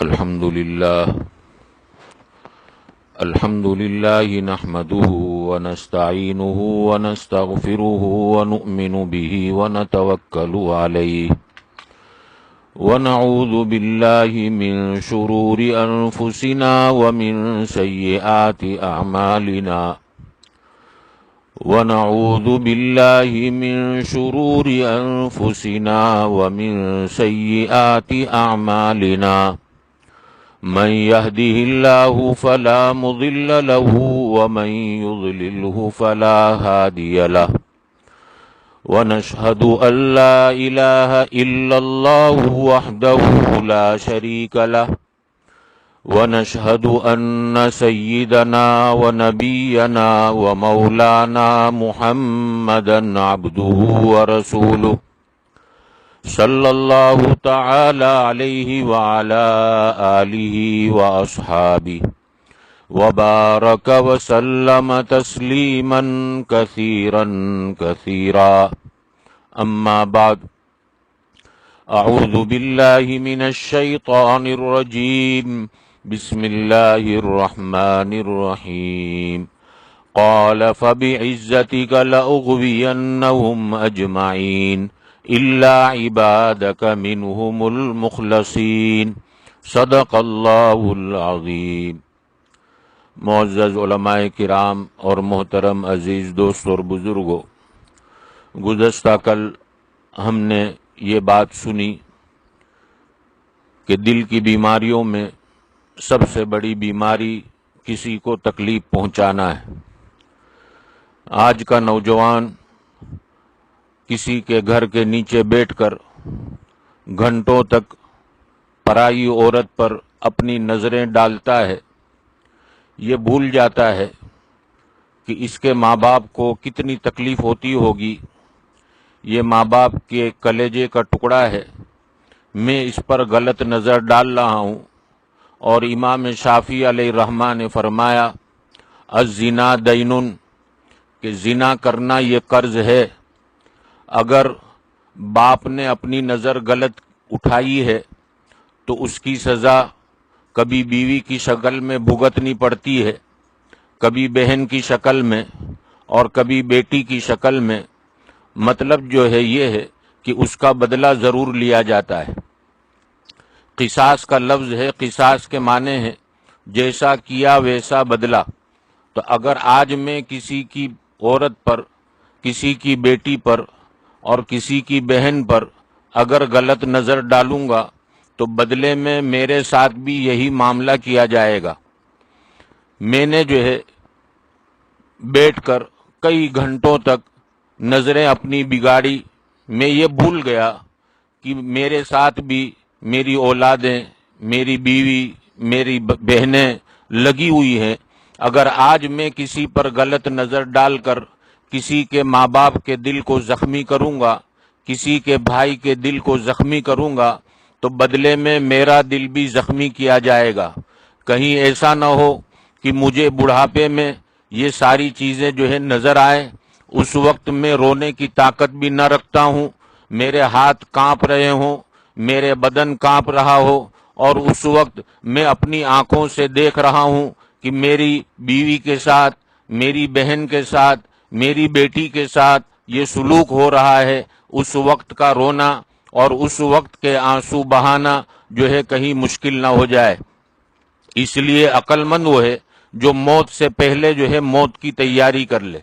الحمد لله نحمده ونستعينه ونستغفره ونؤمن به ونتوكل عليه ونعوذ بالله من شرور أنفسنا ومن سيئات أعمالنا ونعوذ بالله من شرور أنفسنا ومن سيئات أعمالنا من يهده الله فلا مضل له ومن يضلله فلا هادي له ونشهد أن لا إله إلا الله وحده لا شريك له ونشهد أن سيدنا ونبينا ومولانا محمدا عبده ورسوله صلى الله تعالى عليه وعلى آله وأصحابه وبارك وسلم تسليما كثيرا كثيرا أما بعد أعوذ بالله من الشيطان الرجيم بسم الله الرحمن الرحيم قال فبعزتك لأغوينهم أجمعين إلا عبادك منهم المخلصين صدق اللہ العظیم۔ معزز علماء کرام اور محترم عزیز دوست اور بزرگوں، گزشتہ کل ہم نے یہ بات سنی کہ دل کی بیماریوں میں سب سے بڑی بیماری کسی کو تکلیف پہنچانا ہے۔ آج کا نوجوان کسی کے گھر کے نیچے بیٹھ کر گھنٹوں تک پرائی عورت پر اپنی نظریں ڈالتا ہے، یہ بھول جاتا ہے کہ اس کے ماں باپ کو کتنی تکلیف ہوتی ہوگی۔ یہ ماں باپ کے کلیجے کا ٹکڑا ہے، میں اس پر غلط نظر ڈال رہا ہوں۔ اور امام شافعی علیہ الرحمہ نے فرمایا الزنا دین، کہ زنا کرنا یہ قرض ہے۔ اگر باپ نے اپنی نظر غلط اٹھائی ہے تو اس کی سزا کبھی بیوی کی شکل میں بھگتنی پڑتی ہے، کبھی بہن کی شکل میں اور کبھی بیٹی کی شکل میں۔ مطلب جو ہے یہ ہے کہ اس کا بدلہ ضرور لیا جاتا ہے۔ قصاص کا لفظ ہے، قصاص کے معنی ہے جیسا کیا ویسا بدلہ۔ تو اگر آج میں کسی کی عورت پر، کسی کی بیٹی پر اور کسی کی بہن پر اگر غلط نظر ڈالوں گا تو بدلے میں میرے ساتھ بھی یہی معاملہ کیا جائے گا۔ میں نے جو ہے بیٹھ کر کئی گھنٹوں تک نظریں اپنی بگاڑی، میں یہ بھول گیا کہ میرے ساتھ بھی میری اولادیں، میری بیوی، میری بہنیں لگی ہوئی ہیں۔ اگر آج میں کسی پر غلط نظر ڈال کر کسی کے ماں باپ کے دل کو زخمی کروں گا، کسی کے بھائی کے دل کو زخمی کروں گا تو بدلے میں میرا دل بھی زخمی کیا جائے گا۔ کہیں ایسا نہ ہو کہ مجھے بڑھاپے میں یہ ساری چیزیں جو ہے نظر آئیں، اس وقت میں رونے کی طاقت بھی نہ رکھتا ہوں، میرے ہاتھ کانپ رہے ہوں، میرے بدن کانپ رہا ہو، اور اس وقت میں اپنی آنکھوں سے دیکھ رہا ہوں کہ میری بیوی کے ساتھ، میری بہن کے ساتھ، میری بیٹی کے ساتھ یہ سلوک ہو رہا ہے۔ اس وقت کا رونا اور اس وقت کے آنسو بہانا جو ہے کہیں مشکل نہ ہو جائے۔ اس لیے عقل مند وہ ہے جو موت سے پہلے جو ہے موت کی تیاری کر لے۔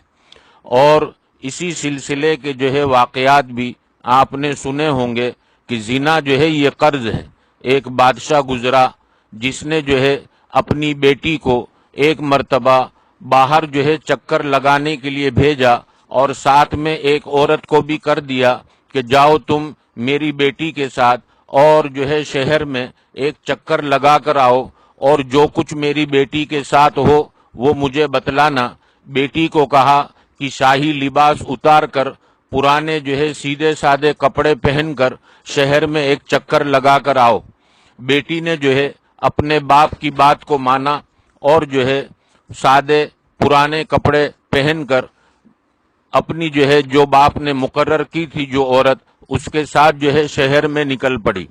اور اسی سلسلے کے جو ہے واقعات بھی آپ نے سنے ہوں گے کہ زنا جو ہے یہ قرض ہے۔ ایک بادشاہ گزرا جس نے جو ہے اپنی بیٹی کو ایک مرتبہ باہر جو ہے چکر لگانے کے لیے بھیجا، اور ساتھ میں ایک عورت کو بھی کر دیا کہ جاؤ تم میری بیٹی کے ساتھ اور جو ہے شہر میں ایک چکر لگا کر آؤ، اور جو کچھ میری بیٹی کے ساتھ ہو وہ مجھے بتلانا۔ بیٹی کو کہا کہ شاہی لباس اتار کر، پرانے جو ہے سیدھے سادے کپڑے پہن کر شہر میں ایک چکر لگا کر آؤ۔ بیٹی نے جو ہے اپنے باپ کی بات کو مانا اور جو ہے سادے پرانے کپڑے پہن کر اپنی جو ہے جو باپ نے مقرر کی تھی جو عورت، اس کے ساتھ جو ہے شہر میں نکل پڑی۔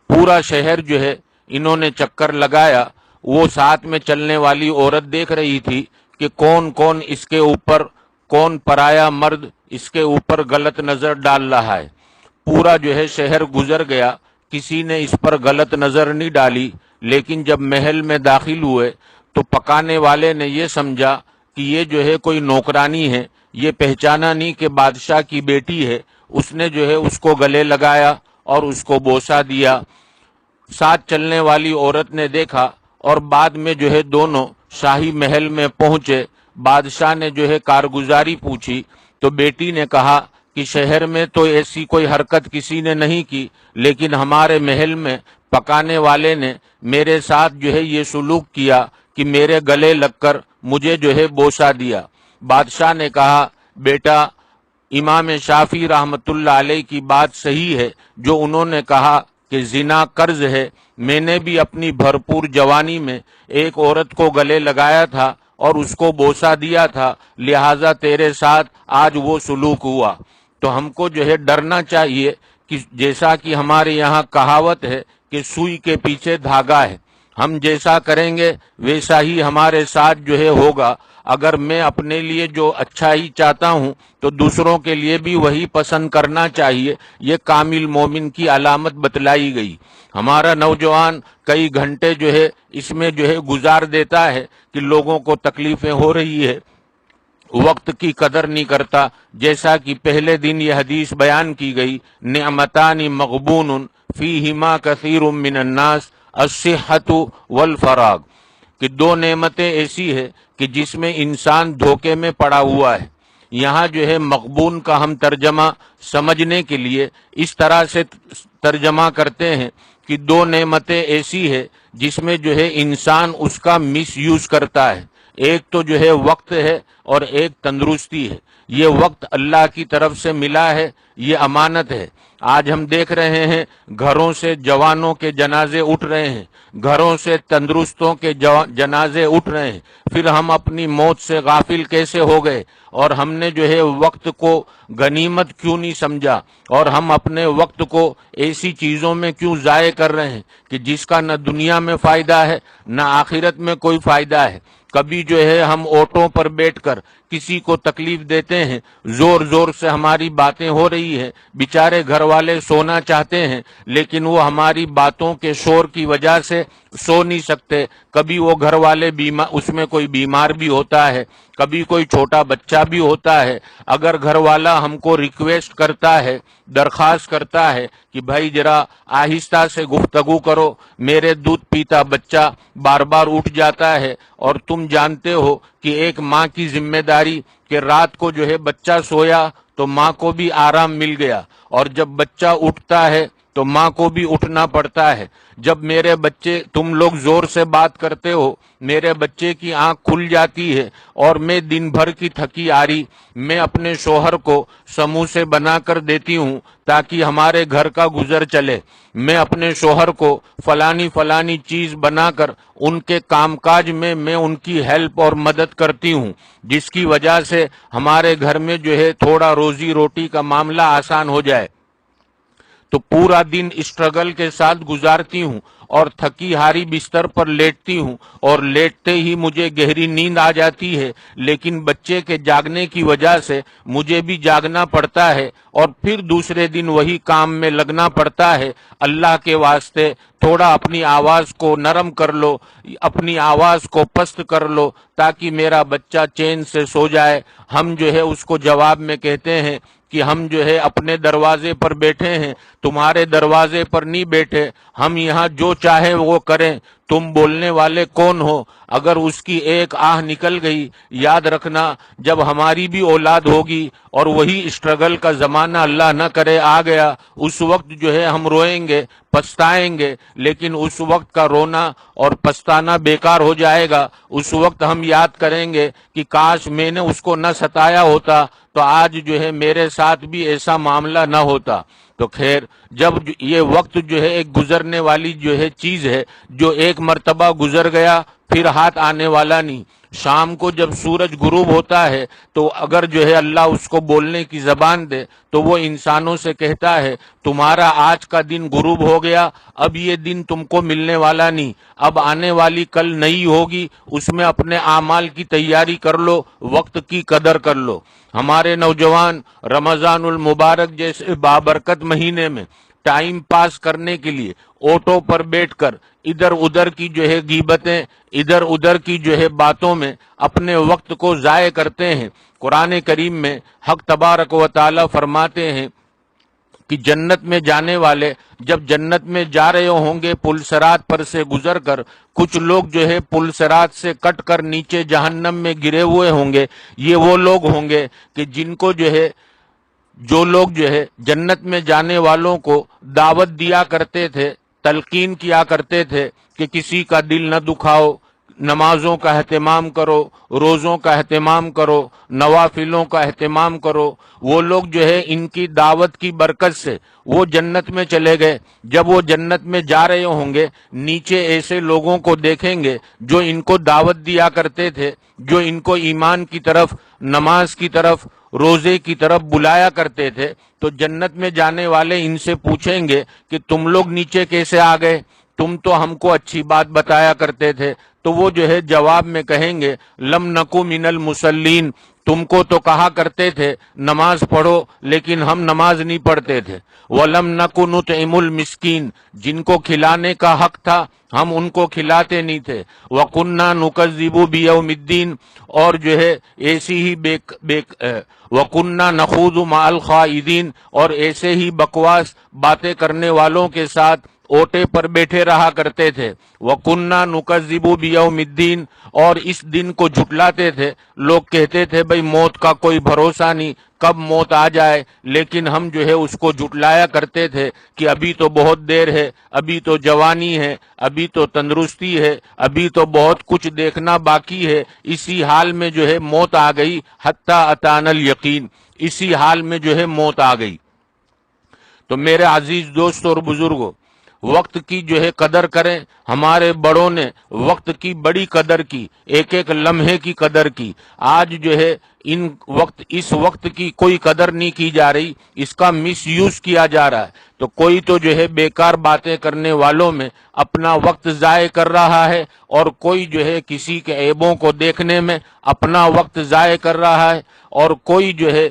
پورا شہر جو ہے انہوں نے چکر لگایا، وہ ساتھ میں چلنے والی عورت دیکھ رہی تھی کہ کون کون اس کے اوپر، کون پرایا مرد اس کے اوپر غلط نظر ڈال رہا ہے۔ پورا شہر گزر گیا، کسی نے اس پر غلط نظر نہیں ڈالی، لیکن جب محل میں داخل ہوئے تو پکانے والے نے یہ سمجھا کہ یہ کوئی نوکرانی ہے، یہ پہچانا نہیں کہ بادشاہ کی بیٹی ہے۔ اس نے اس کو گلے لگایا اور اس کو بوسہ دیا۔ ساتھ چلنے والی عورت نے دیکھا اور بعد میں دونوں شاہی محل میں پہنچے۔ بادشاہ نے کارگزاری پوچھی تو بیٹی نے کہا کہ شہر میں تو ایسی کوئی حرکت کسی نے نہیں کی، لیکن ہمارے محل میں پکانے والے نے میرے ساتھ یہ سلوک کیا کہ میرے گلے لگ کر مجھے بوسہ دیا۔ بادشاہ نے کہا بیٹا، امام شافعی رحمت اللہ علیہ کی بات صحیح ہے جو انہوں نے کہا کہ زنا قرض ہے۔ میں نے بھی اپنی بھرپور جوانی میں ایک عورت کو گلے لگایا تھا اور اس کو بوسہ دیا تھا، لہٰذا تیرے ساتھ آج وہ سلوک ہوا۔ تو ہم کو ڈرنا چاہیے کہ جیسا کہ ہمارے یہاں کہاوت ہے کہ سوئی کے پیچھے دھاگا ہے، ہم جیسا کریں گے ویسا ہی ہمارے ساتھ ہوگا۔ اگر میں اپنے لیے جو اچھا ہی چاہتا ہوں تو دوسروں کے لیے بھی وہی پسند کرنا چاہیے۔ یہ کامل مومن کی علامت بتلائی گئی۔ ہمارا نوجوان کئی گھنٹے اس میں گزار دیتا ہے کہ لوگوں کو تکلیفیں ہو رہی ہے، وقت کی قدر نہیں کرتا۔ جیسا کہ پہلے دن یہ حدیث بیان کی گئی، نعمتان مغبون فیہما کثیر من الناس الصحۃ والفراغ، کہ دو نعمتیں ایسی ہے کہ جس میں انسان دھوکے میں پڑا ہوا ہے۔ یہاں مغبون کا ہم ترجمہ سمجھنے کے لیے اس طرح سے ترجمہ کرتے ہیں کہ دو نعمتیں ایسی ہے جس میں انسان اس کا مس یوز کرتا ہے۔ ایک تو وقت ہے اور ایک تندرستی ہے۔ یہ وقت اللہ کی طرف سے ملا ہے، یہ امانت ہے۔ آج ہم دیکھ رہے ہیں گھروں سے جوانوں کے جنازے اٹھ رہے ہیں، گھروں سے تندرستوں کے جنازے اٹھ رہے ہیں، پھر ہم اپنی موت سے غافل کیسے ہو گئے؟ اور ہم نے وقت کو غنیمت کیوں نہیں سمجھا؟ اور ہم اپنے وقت کو ایسی چیزوں میں کیوں ضائع کر رہے ہیں کہ جس کا نہ دنیا میں فائدہ ہے نہ آخرت میں کوئی فائدہ ہے؟ کبھی ہم آٹو پر بیٹھ کر کسی کو تکلیف دیتے ہیں، زور زور سے ہماری باتیں ہو رہی ہیں، بیچارے گھر والے سونا چاہتے ہیں لیکن وہ ہماری باتوں کے شور کی وجہ سے سو نہیں سکتے۔ کبھی وہ گھر والے اس میں کوئی بیمار بھی ہوتا ہے، کبھی کوئی چھوٹا بچہ بھی ہوتا ہے۔ اگر گھر والا ہم کو ریکویسٹ کرتا ہے، درخواست کرتا ہے کہ بھائی ذرا آہستہ سے گفتگو کرو، میرے دودھ پیتا بچہ بار بار اٹھ جاتا ہے، اور تم جانتے ہو کہ ایک ماں کی ذمہ داری کہ رات کو بچہ سویا تو ماں کو بھی آرام مل گیا، اور جب بچہ اٹھتا ہے تو ماں کو بھی اٹھنا پڑتا ہے۔ جب میرے بچے، تم لوگ زور سے بات کرتے ہو، میرے بچے کی آنکھ کھل جاتی ہے اور میں دن بھر کی تھکی آری میں اپنے شوہر کو سموسے بنا کر دیتی ہوں تاکہ ہمارے گھر کا گزر چلے۔ میں اپنے شوہر کو فلانی چیز بنا کر ان کے کام کاج میں ان کی ہیلپ اور مدد کرتی ہوں، جس کی وجہ سے ہمارے گھر میں تھوڑا روزی روٹی کا معاملہ آسان ہو جائے۔ تو پورا دن اسٹرگل کے ساتھ گزارتی ہوں اور تھکی ہاری بستر پر لیٹتی ہوں، اور لیٹتے ہی مجھے گہری نیند آ جاتی ہے، لیکن بچے کے جاگنے کی وجہ سے مجھے بھی جاگنا پڑتا ہے اور پھر دوسرے دن وہی کام میں لگنا پڑتا ہے۔ اللہ کے واسطے تھوڑا اپنی آواز کو نرم کر لو، اپنی آواز کو پست کر لو تاکہ میرا بچہ چین سے سو جائے۔ ہم اس کو جواب میں کہتے ہیں کہ ہم اپنے دروازے پر بیٹھے ہیں، تمہارے دروازے پر نہیں بیٹھے، ہم یہاں جو چاہے وہ کریں، تم بولنے والے کون ہو؟ اگر اس کی ایک آہ نکل گئی، یاد رکھنا جب ہماری بھی اولاد ہوگی اور وہی اسٹرگل کا زمانہ اللہ نہ کرے آ گیا، اس وقت ہم روئیں گے، پچھتائیں گے، لیکن اس وقت کا رونا اور پچھتانا بیکار ہو جائے گا۔ اس وقت ہم یاد کریں گے کہ کاش میں نے اس کو نہ ستایا ہوتا تو آج میرے ساتھ بھی ایسا معاملہ نہ ہوتا۔ تو خیر، جب یہ وقت ایک گزرنے والی چیز ہے، جو ایک مرتبہ گزر گیا پھر ہاتھ آنے والا نہیں۔ شام کو جب سورج غروب ہوتا ہے تو اگر جو ہے اللہ اس کو بولنے کی زبان دے تو وہ انسانوں سے کہتا ہے تمہارا آج کا دن غروب ہو گیا، اب یہ دن تم کو ملنے والا نہیں، اب آنے والی کل نئی ہوگی، اس میں اپنے اعمال کی تیاری کر لو، وقت کی قدر کر لو۔ ہمارے نوجوان رمضان المبارک جیسے بابرکت مہینے میں ٹائم پاس کرنے کے لیے آٹو پر بیٹھ کر ادھر ادھر کی جو ہے غیبتیں، ادھر ادھر کی جو ہے باتوں میں اپنے وقت کو ضائع کرتے ہیں۔ قرآن کریم میں حق تبارک و تعالی فرماتے ہیں کہ جنت میں جانے والے جب جنت میں جا رہے ہوں گے پل صراط پر سے گزر کر، کچھ لوگ جو ہے پل صراط سے کٹ کر نیچے جہنم میں گرے ہوئے ہوں گے۔ یہ وہ لوگ ہوں گے کہ جن کو جو لوگ جو ہے جنت میں جانے والوں کو دعوت دیا کرتے تھے، تلقین کیا کرتے تھے کہ کسی کا دل نہ دکھاؤ، نمازوں کا اہتمام کرو، روزوں کا اہتمام کرو، نوافلوں کا اہتمام کرو، وہ لوگ جو ہے ان کی دعوت کی برکت سے وہ جنت میں چلے گئے۔ جب وہ جنت میں جا رہے ہوں گے نیچے ایسے لوگوں کو دیکھیں گے جو ان کو دعوت دیا کرتے تھے، جو ان کو ایمان کی طرف، نماز کی طرف، روزے کی طرف بلایا کرتے تھے، تو جنت میں جانے والے ان سے پوچھیں گے کہ تم لوگ نیچے کیسے آ گئے، تم تو ہم کو اچھی بات بتایا کرتے تھے۔ تو وہ جو ہے جواب میں کہیں گے لم نکو من المصلین، تم کو تو کہا کرتے تھے نماز پڑھو لیکن ہم نماز نہیں پڑھتے تھے۔ وَلَمْ نَكُ نُطْعِمُ الْمِسْكِينَ، جن کو کھلانے کا حق تھا ہم ان کو کھلاتے نہیں تھے۔ وَكُنَّا نُكَذِّبُ بِيَوْمِ الدِّينِ، اور جو ہے ایسی ہی وَكُنَّا نَخُوضُ مَعَ الْخَائِضِينَ، اور ایسے ہی بکواس باتیں کرنے والوں کے ساتھ اوٹے پر بیٹھے رہا کرتے تھے۔ وَكُنَّا نُكَذِّبُ بِيَوْمِ الدِّينِ، اور اس دن کو جھٹلاتے تھے۔ لوگ کہتے تھے بھئی موت کا کوئی بھروسہ نہیں، کب موت آ جائے، لیکن ہم جو ہے اس کو جھٹلایا کرتے تھے کہ ابھی تو بہت دیر ہے، ابھی تو جوانی ہے، ابھی تو تندرستی ہے، ابھی تو بہت کچھ دیکھنا باقی ہے۔ اسی حال میں جو ہے موت آ گئی، حتی اتانا الیقین، اسی حال میں جو ہے موت آ گئی۔ تو میرے عزیز دوست اور بزرگوں، وقت کی جو ہے قدر کریں۔ ہمارے بڑوں نے وقت کی بڑی قدر کی، ایک ایک لمحے کی قدر کی۔ آج جو ہے اس وقت کی کوئی قدر نہیں کی جا رہی، اس کا مس یوز کیا جا رہا ہے۔ تو کوئی تو جو ہے بیکار باتیں کرنے والوں میں اپنا وقت ضائع کر رہا ہے، اور کوئی جو ہے کسی کے عیبوں کو دیکھنے میں اپنا وقت ضائع کر رہا ہے، اور کوئی جو ہے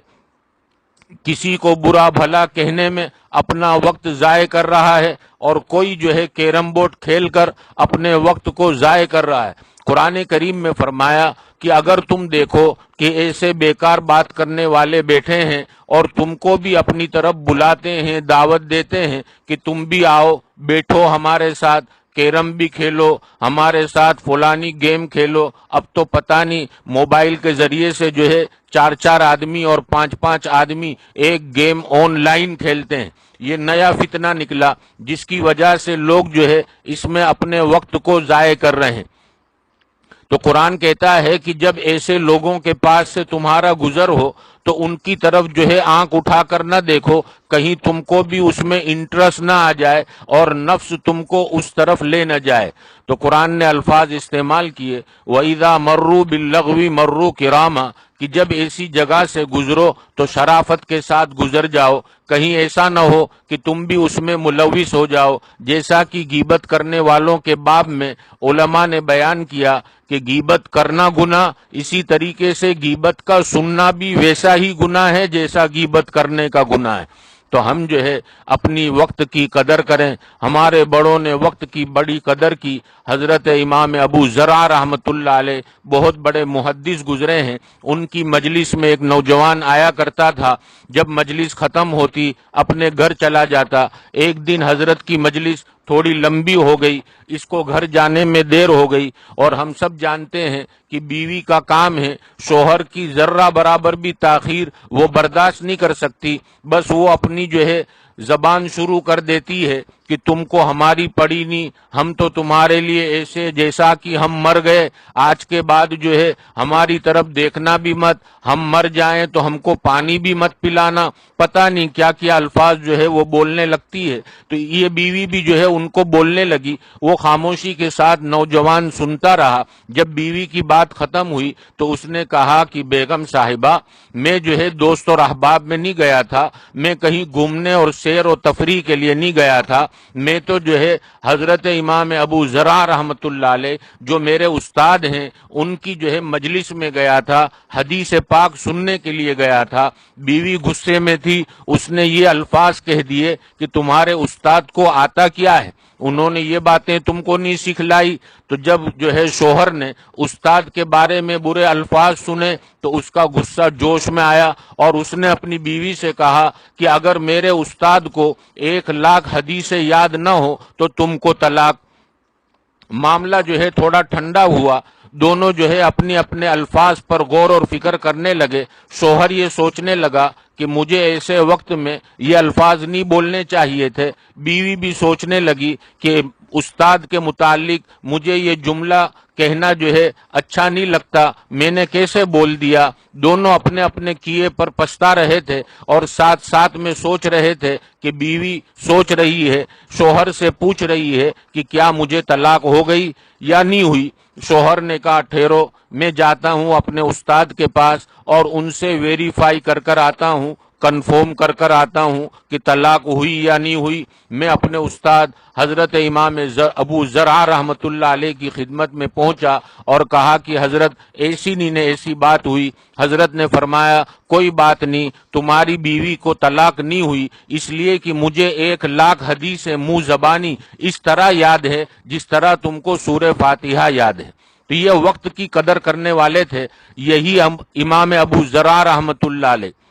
کسی کو برا بھلا کہنے میں اپنا وقت ضائع کر رہا ہے، اور کوئی جو ہے کیرم بورڈ کھیل کر اپنے وقت کو ضائع کر رہا ہے۔ قرآن کریم میں فرمایا کہ اگر تم دیکھو کہ ایسے بیکار بات کرنے والے بیٹھے ہیں اور تم کو بھی اپنی طرف بلاتے ہیں، دعوت دیتے ہیں کہ تم بھی آؤ، بیٹھو ہمارے ساتھ، کیرم بھی کھیلو، ہمارے ساتھ فلانی گیم کھیلو، اب تو پتہ نہیں موبائل کے ذریعے سے جو ہے 4 آدمی اور 5 آدمی ایک گیم آن لائن کھیلتے ہیں۔ یہ نیا فتنہ نکلا جس کی وجہ سے لوگ جو ہے اس میں اپنے وقت کو ضائع کر رہے ہیں۔ تو قرآن کہتا ہے کہ جب ایسے لوگوں کے پاس سے تمہارا گزر ہو تو ان کی طرف جو ہے آنکھ اٹھا کر نہ دیکھو، کہیں تم کو بھی اس میں انٹرسٹ نہ آ جائے اور نفس تم کو اس طرف لے نہ جائے۔ تو قرآن نے الفاظ استعمال کیے وَإِذَا مَرُّوا بِاللَّغْوِ مَرُّوا كِرَامًا، کہ جب ایسی جگہ سے گزرو تو شرافت کے ساتھ گزر جاؤ، کہیں ایسا نہ ہو کہ تم بھی اس میں ملوث ہو جاؤ۔ جیسا کہ غیبت کرنے والوں کے باب میں علماء نے بیان کیا کہ غیبت کرنا گناہ، اسی طریقے سے غیبت کا سننا بھی ویسا ہی گناہ ہے جیسا غیبت کرنے کا گناہ ہے۔ تو ہم جو ہے اپنی وقت کی قدر کریں۔ ہمارے بڑوں نے وقت کی بڑی قدر کی۔ حضرت امام ابو زرع رحمۃ اللہ علیہ بہت بڑے محدث گزرے ہیں، ان کی مجلس میں ایک نوجوان آیا کرتا تھا، جب مجلس ختم ہوتی اپنے گھر چلا جاتا۔ ایک دن حضرت کی مجلس تھوڑی لمبی ہو گئی، اس کو گھر جانے میں دیر ہو گئی، اور ہم سب جانتے ہیں کہ بیوی کا کام ہے، شوہر کی ذرہ برابر بھی تاخیر وہ برداشت نہیں کر سکتی، بس وہ اپنی جو ہے زبان شروع کر دیتی ہے کہ تم کو ہماری پڑی نہیں، ہم تو تمہارے لیے ایسے جیسا کہ ہم مر گئے، آج کے بعد جو ہے ہماری طرف دیکھنا بھی مت، ہم مر جائیں تو ہم کو پانی بھی مت پلانا، پتہ نہیں کیا کیا الفاظ جو ہے وہ بولنے لگتی ہے۔ تو یہ بیوی بھی جو ہے ان کو بولنے لگی، وہ خاموشی کے ساتھ نوجوان سنتا رہا۔ جب بیوی کی بات ختم ہوئی تو اس نے کہا کہ بیگم صاحبہ، میں جو ہے دوست اور احباب میں نہیں گیا تھا، میں کہیں گھومنے اور سیر و تفریح کے لیے نہیں گیا تھا، میں تو جو ہے حضرت امام ابو ذرع رحمۃ اللہ علیہ جو میرے استاد ہیں ان کی جو ہے مجلس میں گیا تھا، حدیث پاک سننے کے لیے گیا تھا۔ بیوی غصے میں تھی، اس نے یہ الفاظ کہہ دیے کہ تمہارے استاد کو آتا کیا ہے، انہوں نے یہ باتیں تم کو نہیں سکھلائی۔ تو جب جو ہے شوہر نے استاد کے بارے میں برے الفاظ سنے تو اس کا غصہ جوش میں آیا اور اس نے اپنی بیوی سے کہا کہ اگر میرے استاد کو 1,00,000 حدیثیں یاد نہ ہو تو تم کو طلاق۔ معاملہ جو ہے تھوڑا ٹھنڈا ہوا، دونوں جو ہے اپنے اپنے الفاظ پر غور اور فکر کرنے لگے۔ شوہر یہ سوچنے لگا کہ مجھے ایسے وقت میں یہ الفاظ نہیں بولنے چاہیے تھے، بیوی بھی سوچنے لگی کہ استاد کے متعلق مجھے یہ جملہ کہنا جو ہے اچھا نہیں لگتا، میں نے کیسے بول دیا۔ دونوں اپنے اپنے کیے پر پچھتا رہے تھے اور ساتھ ساتھ میں سوچ رہے تھے کہ بیوی سوچ رہی ہے، شوہر سے پوچھ رہی ہے کہ کیا مجھے طلاق ہو گئی یا نہیں ہوئی۔ شوہر نے کہا ٹھہرو، میں جاتا ہوں اپنے استاد کے پاس اور ان سے ویریفائی کر کر آتا ہوں، کنفرم کر کر آتا ہوں کہ طلاق ہوئی یا نہیں ہوئی۔ میں اپنے استاد حضرت امام ابو ذرع رحمۃ اللہ علیہ کی خدمت میں پہنچا اور کہا کہ حضرت ایسی نہیں ایسی بات ہوئی۔ حضرت نے فرمایا کوئی بات نہیں، تمہاری بیوی کو طلاق نہیں ہوئی اس لیے کہ مجھے 1,00,000 حدیث منہ زبانی اس طرح یاد ہے جس طرح تم کو سورہ فاتحہ یاد ہے۔ تو یہ وقت کی قدر کرنے والے تھے، یہی امام ابو ذرع رحمۃ اللہ علیہ۔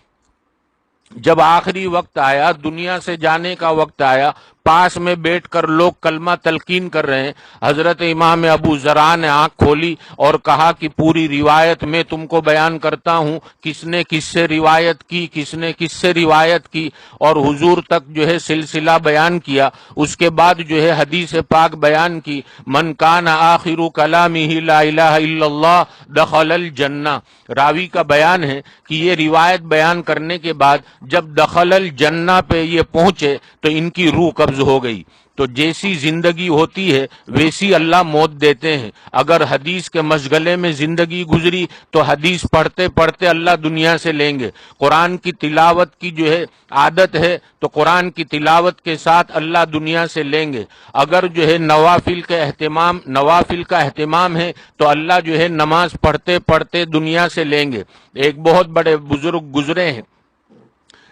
جب آخری وقت آیا، دنیا سے جانے کا وقت آیا، پاس میں بیٹھ کر لوگ کلمہ تلقین کر رہے ہیں، حضرت امام ابو ذرع نے آنکھ کھولی اور کہا کہ پوری روایت میں تم کو بیان کرتا ہوں، کس نے کس سے روایت کی، کس نے کس سے روایت کی، اور حضور تک جو ہے سلسلہ بیان کیا۔ اس کے بعد جو ہے حدیث پاک بیان کی، من کان آخر کلامہ لا الہ الا اللہ دخل الجنہ۔ راوی کا بیان ہے کہ یہ روایت بیان کرنے کے بعد جب دخل الجنہ پہ یہ پہنچے تو ان کی روح قبض ہو گئی۔ تو جیسی زندگی ہوتی ہے ویسی اللہ موت دیتے ہیں۔ اگر حدیث کے مشغلے میں زندگی گزری تو حدیث پڑھتے پڑھتے اللہ دنیا سے لیں گے۔ قرآن کی تلاوت کی جو ہے عادت ہے تو قرآن کی تلاوت کے ساتھ اللہ دنیا سے لیں گے۔ اگر جو ہے نوافل کا اہتمام ہے تو اللہ جو ہے نماز پڑھتے پڑھتے دنیا سے لیں گے۔ ایک بہت بڑے بزرگ گزرے ہیں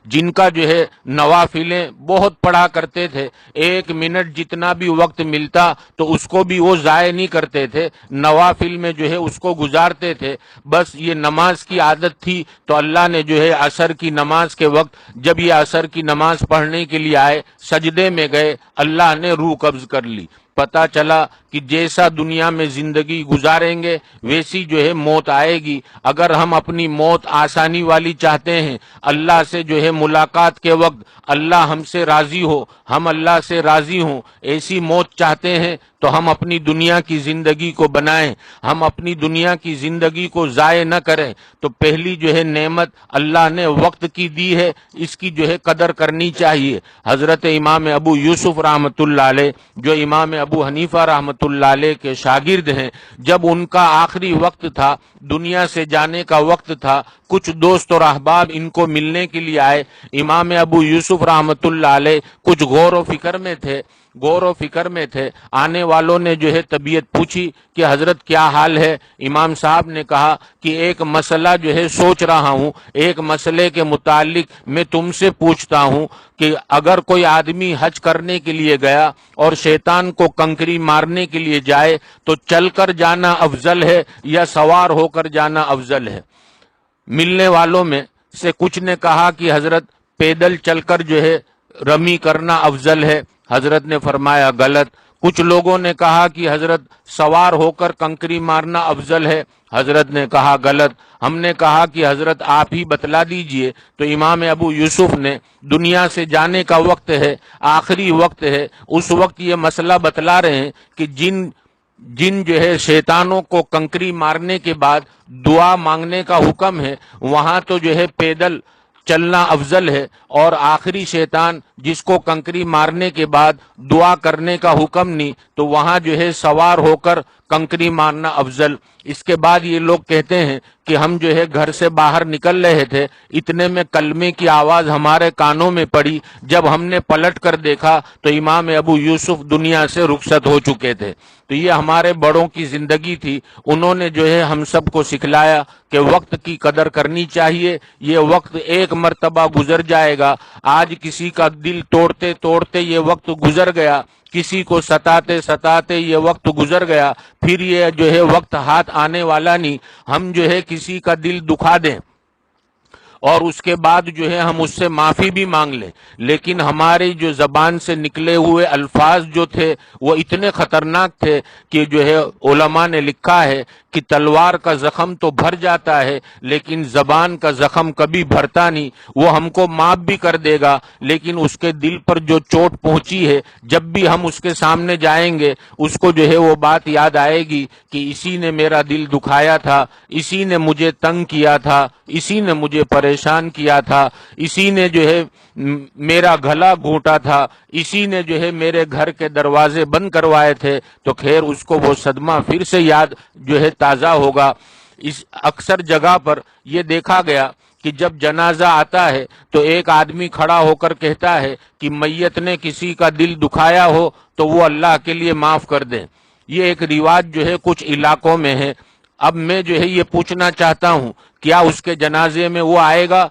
جن کا جو ہے نوافلیں بہت پڑھا کرتے تھے، 1 منٹ جتنا بھی وقت ملتا تو اس کو بھی وہ ضائع نہیں کرتے تھے، نوافل میں جو ہے اس کو گزارتے تھے۔ بس یہ نماز کی عادت تھی تو اللہ نے جو ہے عصر کی نماز کے وقت جب یہ عصر کی نماز پڑھنے کے لیے آئے، سجدے میں گئے، اللہ نے روح قبض کر لی۔ پتا چلا کہ جیسا دنیا میں زندگی گزاریں گے ویسی جو ہے موت آئے گی۔ اگر ہم اپنی موت آسانی والی چاہتے ہیں، اللہ سے جو ہے ملاقات کے وقت اللہ ہم سے راضی ہو، ہم اللہ سے راضی ہوں، ایسی موت چاہتے ہیں تو ہم اپنی دنیا کی زندگی کو بنائیں، ہم اپنی دنیا کی زندگی کو ضائع نہ کریں۔ تو پہلی جو ہے نعمت اللہ نے وقت کی دی ہے، اس کی جو ہے قدر کرنی چاہیے۔ حضرت امام ابو یوسف رحمۃ اللہ علیہ جو امام ابو حنیفہ رحمۃ اللہ علیہ کے شاگرد ہیں، جب ان کا آخری وقت تھا، دنیا سے جانے کا وقت تھا، کچھ دوست اور احباب ان کو ملنے کے لیے آئے۔ امام ابو یوسف رحمۃ اللہ علیہ کچھ غور و فکر میں تھے۔ آنے والوں نے جو ہے طبیعت پوچھی کہ حضرت کیا حال ہے؟ امام صاحب نے کہا کہ ایک مسئلہ جو ہے سوچ رہا ہوں، ایک مسئلے کے متعلق میں تم سے پوچھتا ہوں کہ اگر کوئی آدمی حج کرنے کے لیے گیا اور شیطان کو کنکری مارنے کے لیے جائے تو چل کر جانا افضل ہے یا سوار ہو کر جانا افضل ہے؟ ملنے والوں میں سے کچھ نے کہا کہ حضرت پیدل چل کر جو ہے رمی کرنا افضل ہے۔ حضرت نے فرمایا غلط۔ کچھ لوگوں نے کہا کہ حضرت سوار ہو کر کنکری مارنا افضل ہے، حضرت نے کہا غلط۔ ہم نے کہا کہ حضرت آپ ہی بتلا دیجئے، تو امام ابو یوسف نے دنیا سے جانے کا وقت ہے، آخری وقت ہے، اس وقت یہ مسئلہ بتلا رہے ہیں کہ جن جو ہے شیطانوں کو کنکری مارنے کے بعد دعا مانگنے کا حکم ہے، وہاں تو جو ہے پیدل چلنا افضل ہے، اور آخری شیطان جس کو کنکری مارنے کے بعد دعا کرنے کا حکم نہیں، تو وہاں جو ہے سوار ہو کر کنکری مارنا افضل۔ اس کے بعد یہ لوگ کہتے ہیں کہ ہم جو ہے گھر سے باہر نکل رہے تھے، اتنے میں کلمے کی آواز ہمارے کانوں میں پڑی، جب ہم نے پلٹ کر دیکھا تو امام ابو یوسف دنیا سے رخصت ہو چکے تھے۔ تو یہ ہمارے بڑوں کی زندگی تھی، انہوں نے جو ہے ہم سب کو سکھلایا کہ وقت کی قدر کرنی چاہیے، یہ وقت ایک مرتبہ گزر جائے گا۔ آج کسی کا دل توڑتے توڑتے یہ وقت گزر گیا، کسی کو ستاتے ستاتے یہ وقت گزر گیا، پھر یہ جو ہے وقت ہاتھ آنے والا نہیں۔ ہم جو ہے کسی کا دل دکھا دیں اور اس کے بعد جو ہے ہم اس سے معافی بھی مانگ لیں، لیکن ہماری جو زبان سے نکلے ہوئے الفاظ جو تھے وہ اتنے خطرناک تھے کہ جو ہے علماء نے لکھا ہے کہ تلوار کا زخم تو بھر جاتا ہے لیکن زبان کا زخم کبھی بھرتا نہیں۔ وہ ہم کو معاف بھی کر دے گا، لیکن اس کے دل پر جو چوٹ پہنچی ہے، جب بھی ہم اس کے سامنے جائیں گے اس کو جو ہے وہ بات یاد آئے گی کہ اسی نے میرا دل دکھایا تھا، اسی نے مجھے تنگ کیا تھا، اسی نے مجھے پریشان کیا تھا، اسی نے جو ہے میرا گھلا گھونٹا تھا، اسی نے جو ہے میرے گھر کے دروازے بند کروائے تھے۔ تو خیر اس کو وہ صدمہ پھر سے یاد جو ہے تازہ ہوگا۔ اس اکثر جگہ پر یہ دیکھا گیا کہ جب جنازہ آتا ہے تو ایک آدمی کھڑا ہو کر کہتا ہے کہ میت نے کسی کا دل دکھایا ہو تو وہ اللہ کے لیے معاف کر دیں۔ یہ ایک رواج جو ہے کچھ علاقوں میں ہے۔ اب میں جو ہے یہ پوچھنا چاہتا ہوں، کیا اس کے جنازے میں وہ آئے گا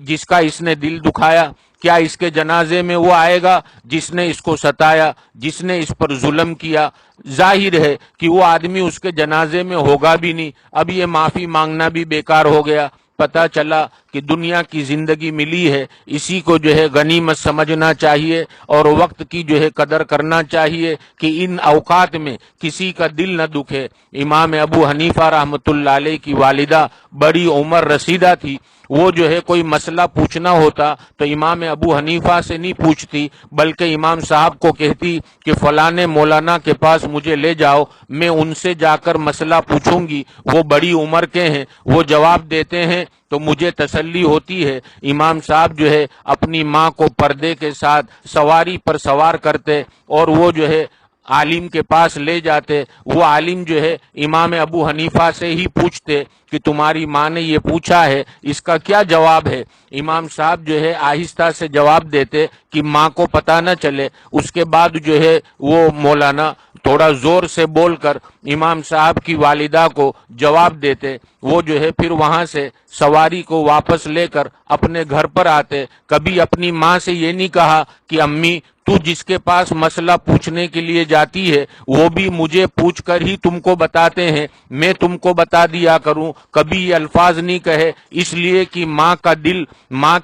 جس کا اس نے دل دکھایا؟ کیا اس کے جنازے میں وہ آئے گا جس نے اس کو ستایا، جس نے اس پر ظلم کیا؟ ظاہر ہے کہ وہ آدمی اس کے جنازے میں ہوگا بھی نہیں۔ اب یہ معافی مانگنا بھی بیکار ہو گیا۔ پتہ چلا کہ دنیا کی زندگی ملی ہے، اسی کو جو ہے غنیمت سمجھنا چاہیے اور وقت کی جو ہے قدر کرنا چاہیے کہ ان اوقات میں کسی کا دل نہ دکھے۔ امام ابو حنیفہ رحمۃ اللہ علیہ کی والدہ بڑی عمر رسیدہ تھی، وہ جو ہے کوئی مسئلہ پوچھنا ہوتا تو امام ابو حنیفہ سے نہیں پوچھتی بلکہ امام صاحب کو کہتی کہ فلاں مولانا کے پاس مجھے لے جاؤ، میں ان سے جا کر مسئلہ پوچھوں گی، وہ بڑی عمر کے ہیں، وہ جواب دیتے ہیں تو مجھے تسلی ہوتی ہے۔ امام صاحب جو ہے اپنی ماں کو پردے کے ساتھ سواری پر سوار کرتے اور وہ جو ہے عالم کے پاس لے جاتے۔ وہ عالم جو ہے امام ابو حنیفہ سے ہی پوچھتے کہ تمہاری ماں نے یہ پوچھا ہے، اس کا کیا جواب ہے؟ امام صاحب جو ہے آہستہ سے جواب دیتے کہ ماں کو پتہ نہ چلے۔ اس کے بعد جو ہے وہ مولانا تھوڑا زور سے بول کر امام صاحب کی والدہ کو جواب دیتے۔ وہ جو ہے پھر وہاں سے سواری کو واپس لے کر اپنے گھر پر آتے۔ کبھی اپنی ماں سے یہ نہیں کہا کہ امی تو جس کے پاس مسئلہ پوچھنے کے لیے جاتی ہے وہ بھی مجھے پوچھ کر ہی تم کو بتاتے ہیں، میں تم کو بتا دیا کروں۔ کبھی یہ الفاظ نہیں کہے، اس لیے کہ ماں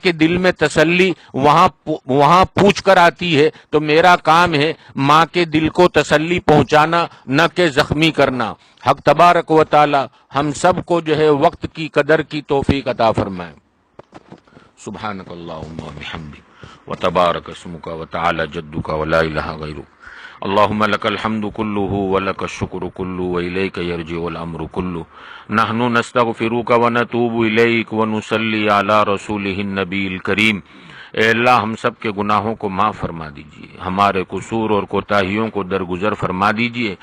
کے دل میں تسلی وہاں پوچھ کر آتی ہے، تو میرا کام ہے ماں کے دل کو تسلی پہنچانا، نہ کہ زخمی کرنا۔ حق تبارک و تعالی ہم سب کو جو ہے وقت کی قدر کی توفیق عطا فرمائے۔ سبحانک اللہم و بحمدک وتبارک اسمک وتعالی جدک ولا الہ غیرک۔ اللہم لک الحمد کلہ ولک الشکر کلہ والیک یرجع الامر کلہ۔ نحن نستغفرک ونتوب الیک ونصلی علی رسولہ النبی الکریم۔ اے اللہ ہم سب کے گناہوں کو معاف فرما دیجئے، ہمارے قصور اور کوتاہیوں کو درگزر فرما دیجئے،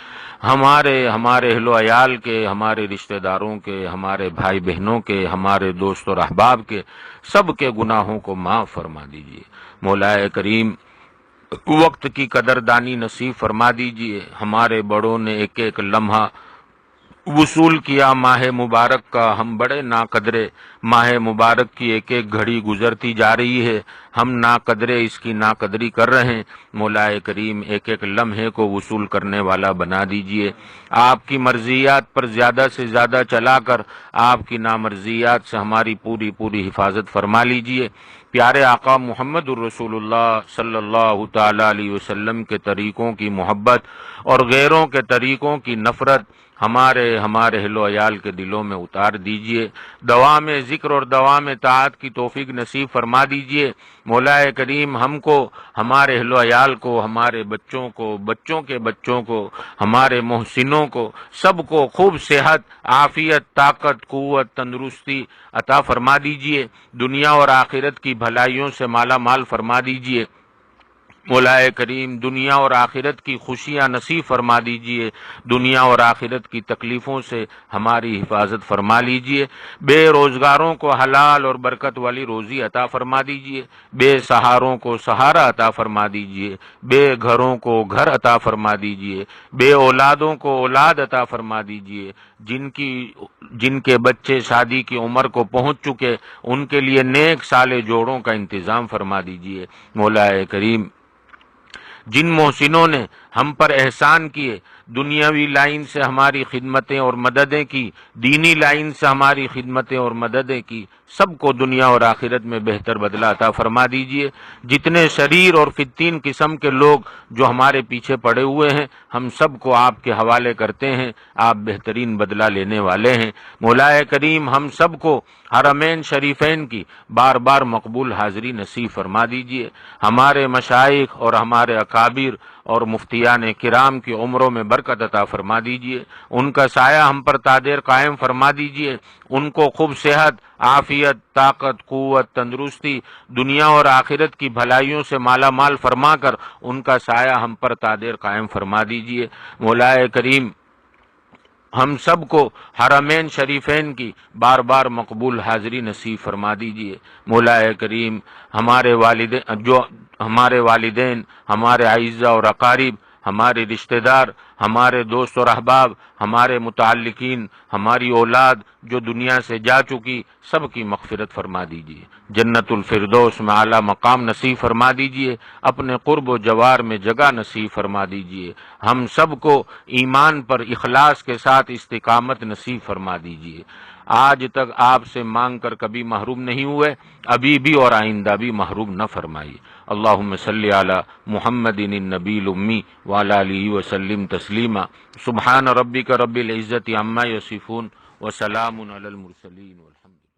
ہمارے اہل و عیال کے، ہمارے رشتہ داروں کے، ہمارے بھائی بہنوں کے، ہمارے دوست اور احباب کے، سب کے گناہوں کو معاف فرما دیجئے۔ مولا کریم وقت کی قدر دانی نصیب فرما دیجئے۔ ہمارے بڑوں نے ایک ایک لمحہ وصول کیا ماہ مبارک کا ہم بڑے ناقدرے، ماہ مبارک کی ایک ایک گھڑی گزرتی جا رہی ہے، ہم ناقدرے اس کی ناقدری کر رہے ہیں۔ مولا کریم ایک ایک لمحے کو وصول کرنے والا بنا دیجئے، آپ کی مرضیات پر زیادہ سے زیادہ چلا کر آپ کی نامرضیات سے ہماری پوری پوری حفاظت فرما لیجئے۔ پیارے آقا محمد الرسول اللہ صلی اللہ تعالی علیہ وسلم کے طریقوں کی محبت اور غیروں کے طریقوں کی نفرت ہمارے اہل و عیال کے دلوں میں اتار دیجئے، دوام ذکر اور دوام طاعت کی توفیق نصیب فرما دیجئے۔ مولا کریم ہم کو، ہمارے اہل و عیال کو، ہمارے بچوں کو، بچوں کے بچوں کو، ہمارے محسنوں کو، سب کو خوب صحت، عافیت، طاقت، قوت، تندرستی عطا فرما دیجئے، دنیا اور آخرت کی بھلائیوں سے مالا مال فرما دیجئے۔ مولا کریم دنیا اور آخرت کی خوشیاں نصیب فرما دیجئے، دنیا اور آخرت کی تکلیفوں سے ہماری حفاظت فرما لیجئے، بے روزگاروں کو حلال اور برکت والی روزی عطا فرما دیجئے، بے سہاروں کو سہارا عطا فرما دیجئے، بے گھروں کو گھر عطا فرما دیجئے، بے اولادوں کو اولاد عطا فرما دیجئے، جن کے بچے شادی کی عمر کو پہنچ چکے ان کے لیے نیک سالے جوڑوں کا انتظام فرما دیجئے۔ مولا کریم جن محسنوں نے ہم پر احسان کیے، دنیاوی لائن سے ہماری خدمتیں اور مددیں کی، دینی لائن سے ہماری خدمتیں اور مددیں کی، سب کو دنیا اور آخرت میں بہتر بدلہ عطا فرما دیجئے۔ جتنے شریر اور فتین قسم کے لوگ جو ہمارے پیچھے پڑے ہوئے ہیں، ہم سب کو آپ کے حوالے کرتے ہیں، آپ بہترین بدلہ لینے والے ہیں۔ مولا کریم ہم سب کو حرمین شریفین کی بار بار مقبول حاضری نصیب فرما دیجئے، ہمارے مشائخ اور ہمارے اکابر اور مفتیان کرام کی عمروں میں برکت عطا فرما دیجئے، ان کا سایہ ہم پر تا دیر قائم فرما دیجئے، ان کو خوب صحت، عافیت، طاقت، قوت، تندرستی، دنیا اور آخرت کی بھلائیوں سے مالا مال فرما کر ان کا سایہ ہم پر تا دیر قائم فرما دیجئے۔ مولا کریم ہم سب کو حرمین شریفین کی بار بار مقبول حاضری نصیب فرما دیجئے۔ مولا کریم ہمارے والدین، ہمارے اعزاء اور اقارب، ہمارے رشتہ دار، ہمارے دوست اور احباب، ہمارے متعلقین، ہماری اولاد جو دنیا سے جا چکی، سب کی مغفرت فرما دیجئے، جنت الفردوس میں اعلیٰ مقام نصیب فرما دیجئے، اپنے قرب و جوار میں جگہ نصیب فرما دیجئے، ہم سب کو ایمان پر اخلاص کے ساتھ استقامت نصیب فرما دیجئے۔ آج تک آپ سے مانگ کر کبھی محروم نہیں ہوئے، ابھی بھی اور آئندہ بھی محروم نہ فرمائیے۔ اللہم صلی علی محمد النبی الامی وعلی آلہ وسلم تسلیما۔ سبحان ربک رب العزت عما یصفون وسلام علی المرسلین والحمد